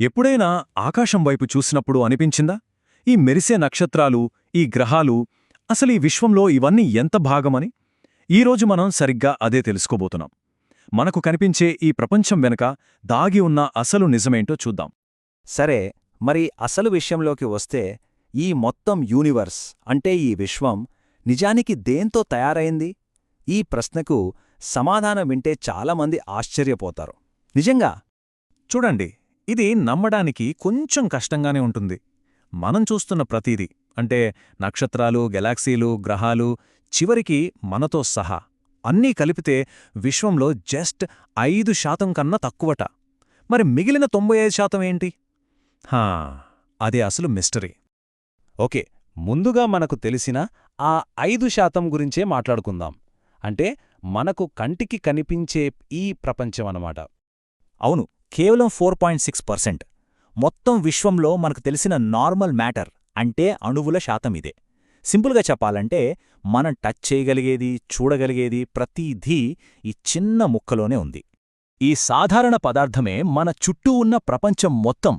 ఎప్పుడైనా ఆకాశం వైపు చూసినప్పుడు అనిపించిందా ఈ మెరిసే నక్షత్రాలు, ఈ గ్రహాలు, అసలీ విశ్వంలో ఇవన్నీ ఎంత భాగమని? ఈరోజు మనం సరిగ్గా అదే తెలుసుకోబోతున్నాం. మనకు కనిపించే ఈ ప్రపంచం వెనక దాగి ఉన్న అసలు నిజమేంటో చూద్దాం. సరే, మరి అసలు విషయంలోకి వస్తే ఈ మొత్తం యూనివర్స్ అంటే ఈ విశ్వం నిజానికి దేంతో తయారైంది? ఈ ప్రశ్నకు సమాధానం వింటే చాలామంది ఆశ్చర్యపోతారు. నిజంగా చూడండి, ఇది నమ్మడానికి కొంచెం కష్టంగానే ఉంటుంది. మనం చూస్తున్న ప్రతీదీ అంటే నక్షత్రాలు, గెలాక్సీలు, గ్రహాలు, చివరికి మనతో సహా అన్నీ కలిపితే విశ్వంలో జస్ట్ 5% కన్నా తక్కువట. మరి మిగిలిన 95% ఏంటి? అదే అసలు మిస్టరీ. ఓకే, ముందుగా మనకు తెలిసిన ఆ 5% గురించే మాట్లాడుకుందాం. అంటే మనకు కంటికి కనిపించే ఈ ప్రపంచమన్నమాట. అవును, కేవలం 4.6%. మొత్తం విశ్వంలో మనకు తెలిసిన నార్మల్ మ్యాటర్ అంటే అణువుల శాతం ఇదే. సింపుల్గా చెప్పాలంటే మనం టచ్ చేయగలిగేది, చూడగలిగేది ప్రతీదీ ఈ చిన్న ముక్కలోనే ఉంది. ఈ సాధారణ పదార్థమే మన చుట్టూ ఉన్న ప్రపంచం మొత్తం.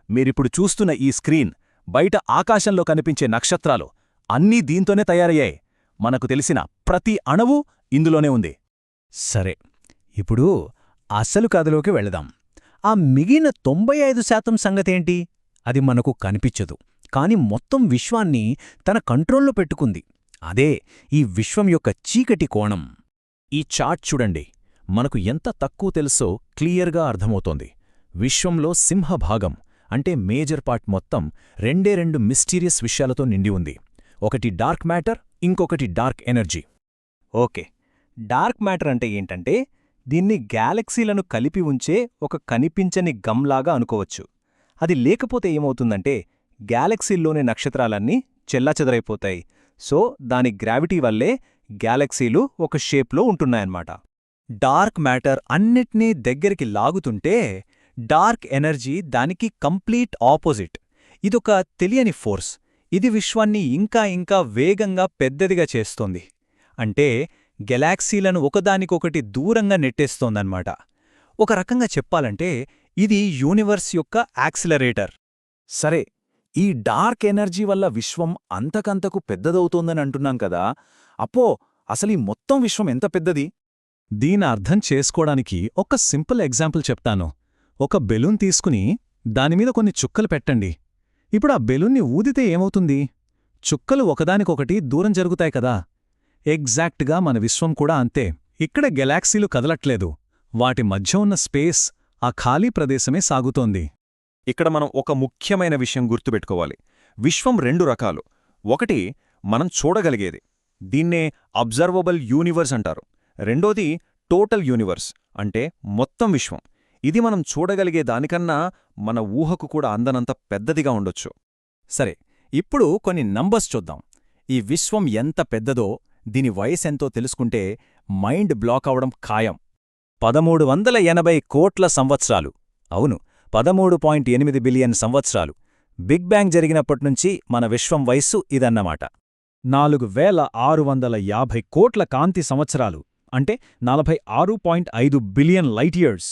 మీరిప్పుడు చూస్తున్న ఈ స్క్రీన్, బయట ఆకాశంలో కనిపించే నక్షత్రాలు అన్నీ దీంతోనే తయారయ్యాయి. మనకు తెలిసిన ప్రతి అణువు ఇందులోనే ఉంది. సరే, ఇప్పుడు అసలు కథలోకి వెళదాం. ఆ మిగిలిన 95% సంగతేంటి? అది మనకు కనిపించదు, కాని మొత్తం విశ్వాన్ని తన కంట్రోల్లో పెట్టుకుంది. అదే ఈ విశ్వం యొక్క చీకటి కోణం. ఈ చార్ట్ చూడండి, మనకు ఎంత తక్కువ తెలుసో క్లియర్గా అర్థమవుతోంది. విశ్వంలో సింహభాగం అంటే మేజర్ పార్ట్ మొత్తం రెండు మిస్టీరియస్ విషయాలతో నిండి ఉంది. ఒకటి డార్క్ మ్యాటర్, ఇంకొకటి dark energy. Okay, dark matter అంటే ఏంటంటే దీన్ని గ్యాలక్సీలను కలిపి ఉంచే ఒక కనిపించని గమ్లాగా అనుకోవచ్చు. అది లేకపోతే ఏమవుతుందంటే గ్యాలక్సీల్లోని నక్షత్రాలన్నీ చెల్లాచెదరైపోతాయి. సో దాని గ్రావిటీ వల్లే గ్యాలక్సీలు ఒక షేప్లో ఉంటున్నాయన్నమాట. డార్క్ మ్యాటర్ అన్నిటినీ దగ్గరికి లాగుతుంటే డార్క్ ఎనర్జీ దానికి కంప్లీట్ ఆపోజిట్. ఇదొక తెలియని ఫోర్స్. ఇది విశ్వాన్ని ఇంకా ఇంకా వేగంగా పెద్దదిగా చేస్తోంది. అంటే గెలాక్సీలను ఒకదానికొకటి దూరంగా నెట్టేస్తోందన్నమాట. ఒక రకంగా చెప్పాలంటే ఇది యూనివర్స్ యొక్క యాక్సిలరేటర్. సరే, ఈ డార్క్ ఎనర్జీ వల్ల విశ్వం అంతకంతకు పెద్దదవుతోందని అంటున్నాం కదా. అప్పో, అసలీ మొత్తం విశ్వం ఎంత పెద్దది? దీని అర్థం చేసుకోవడానికి ఒక సింపుల్ ఎగ్జాంపుల్ చెప్తాను. ఒక బెలూన్ తీసుకుని దానిమీద కొన్ని చుక్కలు పెట్టండి. ఇప్పుడు ఆ బెలూన్ని ఊదితే ఏమవుతుంది? చుక్కలు ఒకదానికొకటి దూరం జరుగుతాయి కదా. ఎగ్జాక్ట్గా మన విశ్వం కూడా అంతే. ఇక్కడ గెలాక్సీలు కదలట్లేదు, వాటి మధ్య ఉన్న స్పేస్, ఆ ఖాళీ ప్రదేశమే సాగుతోంది. ఇక్కడ మనం ఒక ముఖ్యమైన విషయం గుర్తుపెట్టుకోవాలి. విశ్వం 2 రకాలు. ఒకటి మనం చూడగలిగేది, దీన్నే అబ్జర్వబుల్ యూనివర్స్ అంటారు. రెండోది టోటల్ యూనివర్స్ అంటే మొత్తం విశ్వం. ఇది మనం చూడగలిగే దానికన్నా మన ఊహకు కూడా అందనంత పెద్దదిగా ఉండొచ్చు. సరే, ఇప్పుడు కొన్ని నంబర్స్ చూద్దాం. ఈ విశ్వం ఎంత పెద్దదో, దీని వయసెంతో తెలుసుకుంటే మైండ్ బ్లాక్ అవడం ఖాయం. 1380 కోట్ల సంవత్సరాలు. అవును, 13.8 బిలియన్ సంవత్సరాలు. బిగ్ బ్యాంగ్ జరిగినప్పట్నుంచి మన విశ్వం వయస్సు ఇదన్నమాట. 4650 కోట్ల కాంతి సంవత్సరాలు అంటే 46.5 బిలియన్ లైట్ ఇయర్స్.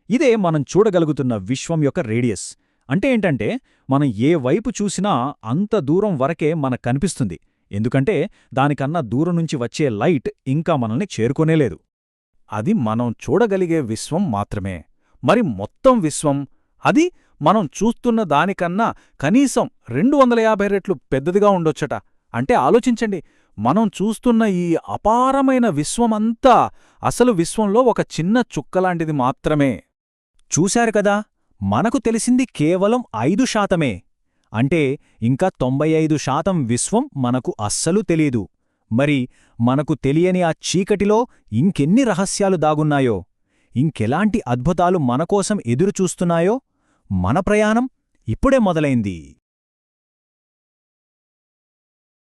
ఇదే మనం చూడగలుగుతున్న విశ్వం యొక్క రేడియస్. అంటే ఏంటంటే మనం ఏ వైపు చూసినా అంత దూరం వరకే మనకు కనిపిస్తుంది. ఎందుకంటే దానికన్నా దూరం నుంచి వచ్చే లైట్ ఇంకా మనల్ని చేరుకోనేలేదు. అది మనం చూడగలిగే విశ్వం మాత్రమే. మరి మొత్తం విశ్వం, అది మనం చూస్తున్న దానికన్నా కనీసం 250 రెట్లు పెద్దదిగా ఉండొచ్చట. అంటే ఆలోచించండి, మనం చూస్తున్న ఈ అపారమైన విశ్వమంతా అసలు విశ్వంలో ఒక చిన్న చుక్కలాంటిది మాత్రమే. చూశారు కదా, మనకు తెలిసింది కేవలం 5%. అంటే ఇంకా 95% విశ్వం మనకు అస్సలు తెలీదు. మరి మనకు తెలియని ఆ చీకటిలో ఇంకెన్ని రహస్యాలు దాగున్నాయో, ఇంకెలాంటి అద్భుతాలు మనకోసం ఎదురుచూస్తున్నాయో? మన ప్రయాణం ఇప్పుడే మొదలైంది.